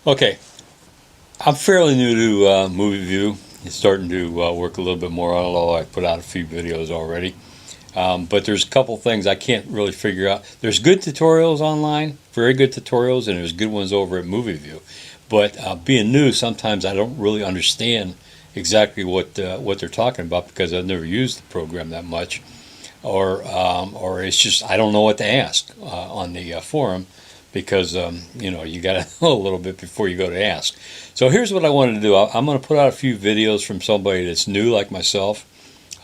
Okay, I'm fairly new to Muvizu. It's starting to work a little bit more, although I put out a few videos already. But there's a couple things I can't really figure out. There's good tutorials online, very good tutorials, and there's good ones over at Muvizu. But being new, sometimes I don't really understand exactly what they're talking about because I've never used the program that much, or it's just I don't know what to ask on the forum. Because you got to know a little bit before you go to ask. So here's what I wanted to do. I'm going to put out a few videos from somebody that's new like myself,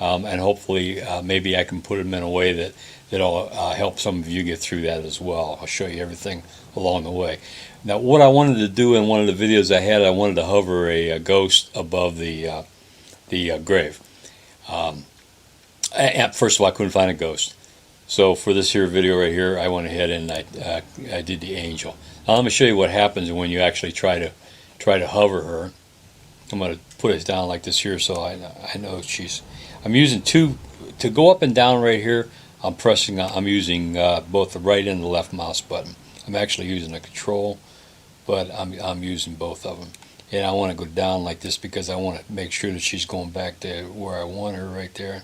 and hopefully maybe I can put them in a way that'll help some of you get through that as well. I'll show you everything along the way. Now, what I wanted to do in one of the videos I had, I wanted to hover a ghost above the grave. First of all, I couldn't find a ghost. So for this here video right here, I went ahead and I did the angel. Now let me show you what happens when you actually try to hover her. I'm going to put it down like this here so I know I'm using two to go up and down right here. I'm using both the right and the left mouse button. I'm actually using a control, but I'm using both of them. And I want to go down like this because I want to make sure that she's going back to where I want her right there.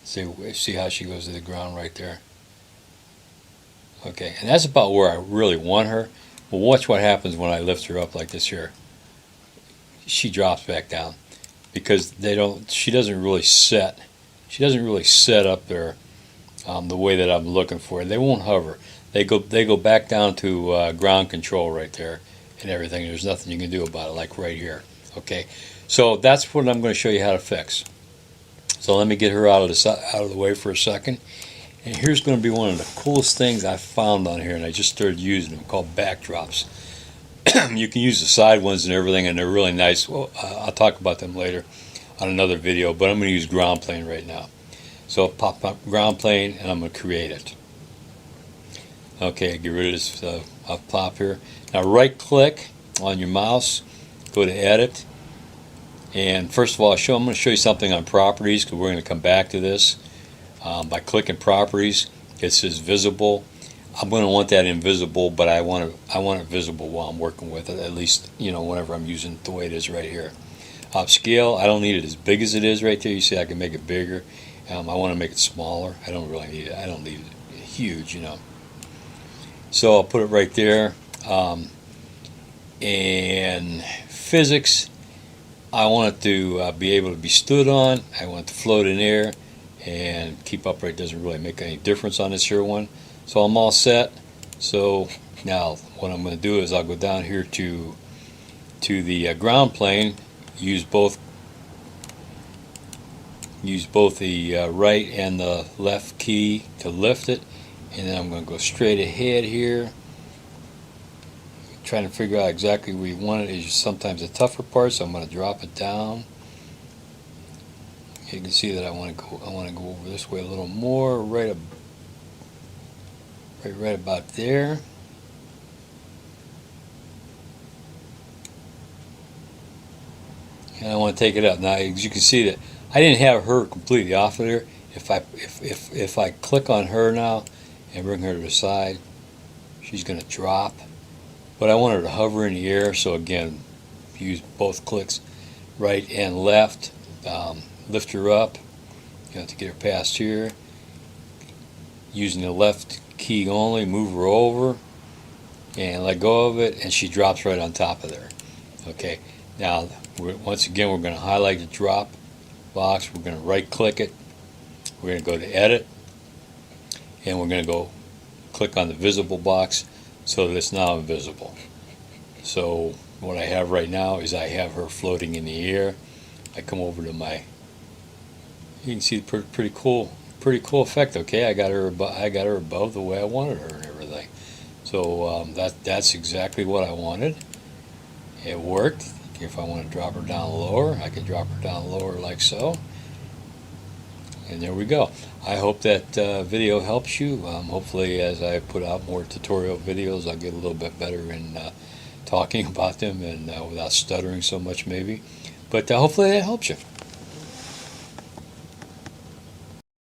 See how she goes to the ground right there. Okay, and that's about where I really want her. Well, watch what happens when I lift her up like this here. She drops back down because she doesn't really set up there the way that I'm looking for. They won't hover. They go back down to ground control right there and everything. There's nothing you can do about it, like right here. Okay, so that's what I'm going to show you how to fix. So let me get her out of the way for a second. And here's going to be one of the coolest things I found on here, and I just started using them, called backdrops. You can use the side ones and everything, and they're really nice. Well, I'll talk about them later on another video, but I'm going to use ground plane right now. So I'll pop up ground plane, and I'm going to create it. Okay, get rid of this pop here. Now right-click on your mouse, go to Edit. And first of all, I'm going to show you something on properties because we're going to come back to this. By clicking properties, it says visible. I'm going to want that invisible, but I want it visible while I'm working with it. At least whenever I'm using it the way it is right here. Scale, I don't need it as big as it is right there. You see, I can make it bigger. I want to make it smaller. I don't really need it. I don't need it huge, So I'll put it right there. And physics. I want it to be able to be stood on. I want it to float in air and keep upright. Doesn't really make any difference on this here one. So I'm all set. So now what I'm going to do is I'll go down here to the ground plane. Use both the right and the left key to lift it, and then I'm going to go straight ahead here. Trying to figure out exactly where you want it is sometimes a tougher part, so I'm going to drop it down. You can see that I want to go over this way a little more, right about there. And I want to take it up. Now, as you can see that I didn't have her completely off of there. If I click on her now and bring her to the side, she's going to drop. But I want her to hover in the air, so again, use both clicks, right and left. Lift her up. You have to get her past here. Using the left key only, move her over and let go of it, and she drops right on top of there. Okay, now once again, we're going to highlight the drop box. We're going to right click it. We're going to go to Edit, and we're going to go click on the visible box so that it's now invisible. So what I have right now is I have her floating in the air. I come over to you can see the pretty cool effect. Okay, I got her above the way I wanted her and everything. So that's exactly what I wanted. It worked. If I want to drop her down lower, I can drop her down lower like so. And there we go. I hope that video helps you. Hopefully, as I put out more tutorial videos, I'll get a little bit better in talking about them and without stuttering so much maybe. But hopefully that helps you.